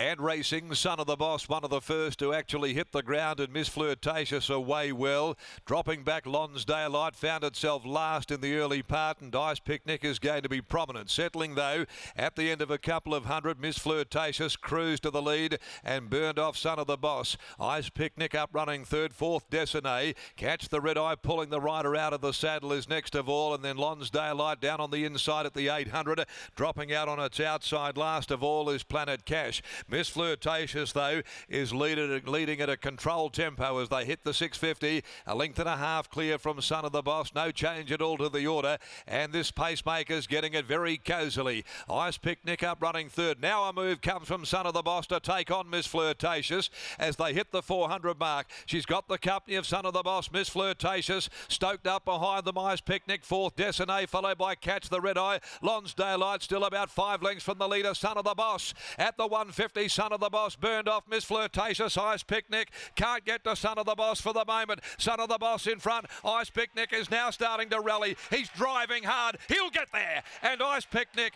and racing. Son of the Boss, one of the first to actually hit the ground, and Miss Flirtatious away well. Dropping back, Lonsdale found itself last in the early part, and Ice Picnic is going to be prominent. Settling though at the end of a couple of hundred, Miss Flirtatious cruised to the lead and burned off Son of the Boss. Ice Picnic up running third, fourth Dessiné. Catch the Red Eye pulling the rider out of the saddle is next of all, and then Lonsdale down on the inside at the 800. Dropping out on its outside last of all is Planet Cash. Miss Flirtatious though is leading at a controlled tempo as they hit the 650. A length and a half clear from Son of the Boss. No change at all to the order, and this pacemaker's getting it very cosily. Ice Picnic up running third. Now a move comes from Son of the Boss to take on Miss Flirtatious as they hit the 400 mark. She's got the company of Son of the Boss. Miss Flirtatious stoked up behind them. Ice Picnic, fourth Dessiné, followed by Catch the Red Eye. Lonsdale still about 5 lengths from the leader, Son of the Boss. At the 150, Son of the Boss burned off Miss Flirtatious. Ice Picnic can't get to Son of the Boss for the moment. Son of the Boss in front. Ice Picnic is now starting to rally. He's driving hard. He'll get there. And Ice Picnic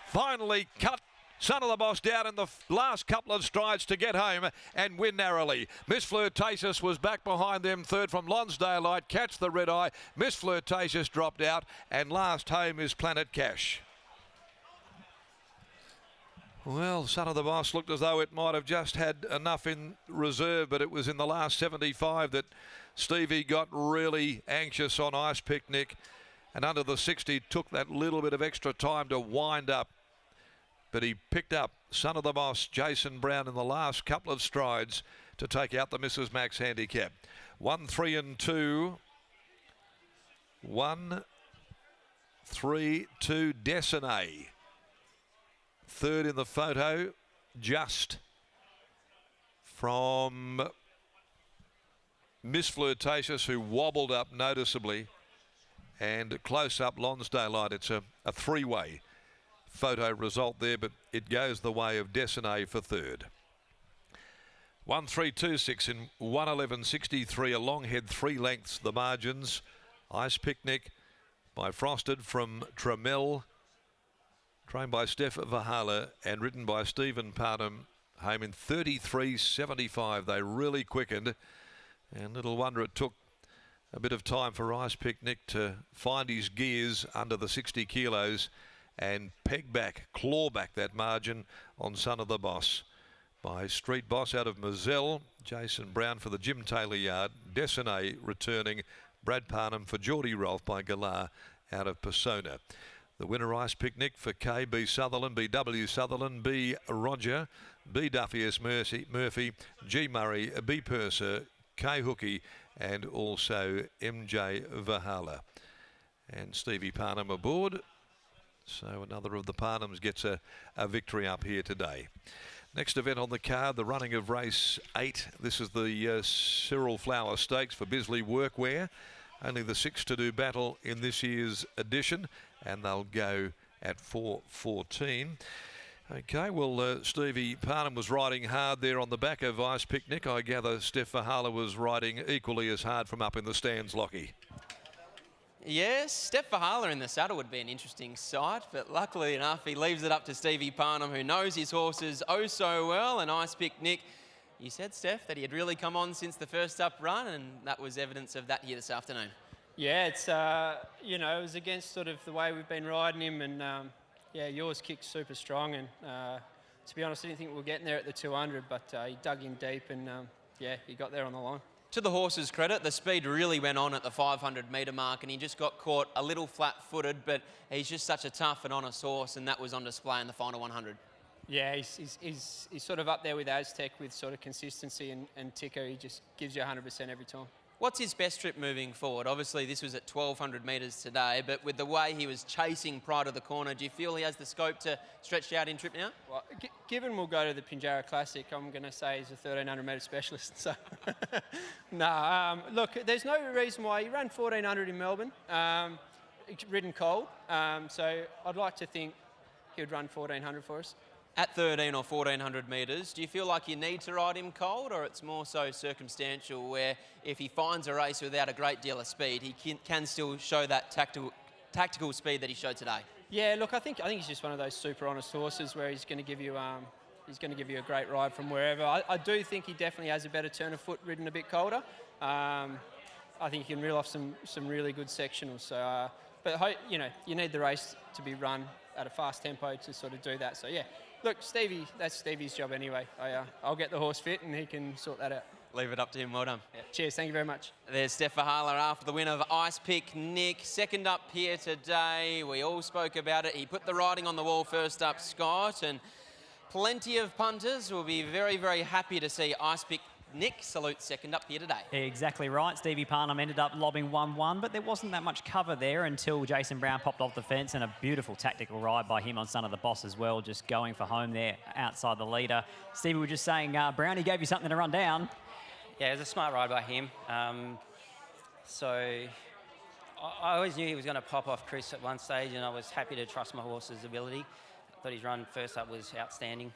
finally cut Son of the Boss down in the last couple of strides to get home and win narrowly. Miss Flirtatious was back behind them third from Lonsdale. Catch the Red Eye. Miss Flirtatious dropped out, and last home is Planet Cash. Well, Son of the Boss looked as though it might have just had enough in reserve, but it was in the last 75 that Stevie got really anxious on Ice Picnic, and under the 60 took that little bit of extra time to wind up. But he picked up Son of the Boss, Jason Brown, in the last couple of strides to take out the Mrs. Max handicap. 1, 3 and 2. 1, 3, 2, Dessiné. Third in the photo, just from Miss Flirtatious, who wobbled up noticeably, and close up Lonsdale. It's a three-way photo result there, but it goes the way of Dessiné for third. 1-3-2-6 in 1:11.63, a long head 3 lengths the margins. Ice Picnic by Frosted from Trammell, trained by Steph Vahala and ridden by Stephen Parnham, home in 33.75. They really quickened, and little wonder it took a bit of time for Ice Picnic to find his gears under the 60 kilos and peg back, claw back that margin on Son of the Boss by Street Boss out of Moselle, Jason Brown for the Jim Taylor yard, Dessiné returning, Brad Parnham for Geordie Rolfe by Galar out of Persona. The winner, Ice Picnic, for K, B Sutherland, B W Sutherland, B Roger, B Duffy S Murphy, G Murray, B Purser, K Hookie, and also MJ Vahala. And Stevie Parnham aboard. So another of the Parnhams gets a victory up here today. Next event on the card, the running of race 8. This is the Cyril Flower Stakes for Bisley Workwear. Only the 6 to do battle in this year's edition, and they'll go at 4:14. Okay, well, Stevie Parnham was riding hard there on the back of Ice Picnic. I gather Steph Vahala was riding equally as hard from up in the stands, Lockie. Yes, Steph Vahala in the saddle would be an interesting sight, but luckily enough, he leaves it up to Stevie Parnham, who knows his horses oh so well. And Ice Picnic, you said, Steph, that he had really come on since the first up run, and that was evidence of that here this afternoon. Yeah, it's, you know, it was against sort of the way we've been riding him, and yeah, yours kicked super strong, and to be honest, I didn't think we were getting there at the 200, but he dug in deep, and yeah, he got there on the line. To the horse's credit, the speed really went on at the 500-metre mark, and he just got caught a little flat-footed, but he's just such a tough and honest horse, and that was on display in the final 100. Yeah, he's sort of up there with Aztec with sort of consistency and ticker. He just gives you 100% every time. What's his best trip moving forward? Obviously, this was at 1,200 metres today, but with the way he was chasing prior to the corner, do you feel he has the scope to stretch out in trip now? Well, given we'll go to the Pinjarra Classic, I'm going to say he's a 1,300 metre specialist. So, no, look, there's no reason why. He ran 1,400 in Melbourne, ridden cold, so I'd like to think he would run 1,400 for us. At 1,300 or 1,400 metres, do you feel like you need to ride him cold, or it's more so circumstantial where if he finds a race without a great deal of speed, he can still show that tactical speed that he showed today? Yeah, look, I think he's just one of those super honest horses where he's going to give you he's going to give you a great ride from wherever. I do think he definitely has a better turn of foot ridden a bit colder. I think he can reel off some really good sectionals. So, you know, you need the race to be run at a fast tempo to sort of do that. So yeah, look, Stevie, that's Stevie's job anyway. I'll get the horse fit and he can sort that out. Leave it up to him. Well done. Yeah, cheers, thank you very much. There's Steph Fahala after the win of Ice Pick Nick. Second up here today. We all spoke about it. He put the writing on the wall first up, Scott, and plenty of punters will be very, very happy to see Ice Pick Nick salute second up here today. Exactly right. Stevie Parnham ended up lobbing 1-1, but there wasn't that much cover there until Jason Brown popped off the fence, and a beautiful tactical ride by him on Son of the Boss as well, just going for home there outside the leader. Stevie was just saying, Brownie gave you something to run down. Yeah, it was a smart ride by him. So I always knew he was going to pop off Chris at one stage, and I was happy to trust my horse's ability. I thought his run first up was outstanding,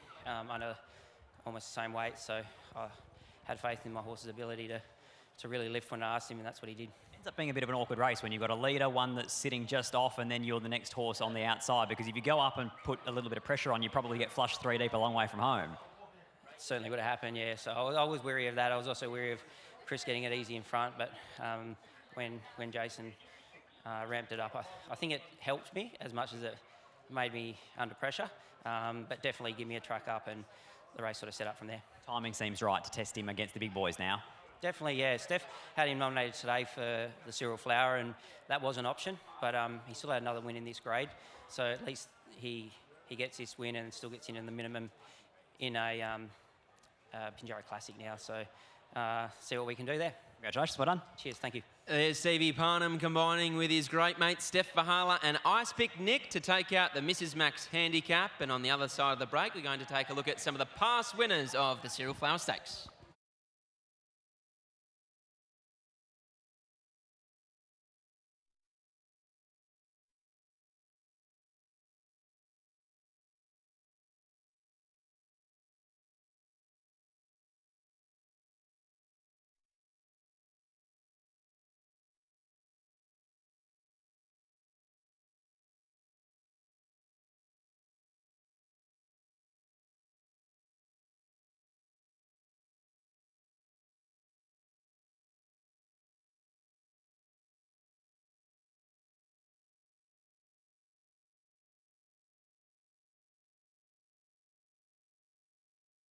under almost the same weight, so I had faith in my horse's ability to really lift when I asked him, and that's what he did. Ends up being a bit of an awkward race when you've got a leader, one that's sitting just off, and then you're the next horse on the outside, because if you go up and put a little bit of pressure on, you probably get flushed 3 deep a long way from home. Certainly would have happened, yeah. So I was wary of that. I was also wary of Chris getting it easy in front, but when Jason ramped it up, I think it helped me as much as it made me under pressure, but definitely give me a track up, and the race sort of set up from there. Timing seems right to test him against the big boys now. Definitely, yeah. Steph had him nominated today for the Cyril Flower, and that was an option, but he still had another win in this grade, so at least he gets this win and still gets in the minimum in a Pinjarra Classic now, so see what we can do there. Congratulations, well done. Cheers, thank you. There's Stevie Parnham combining with his great mate Steph Fahala and Ice Pick Nick to take out the Mrs. Max handicap. And on the other side of the break, we're going to take a look at some of the past winners of the Cyril Flower Stakes.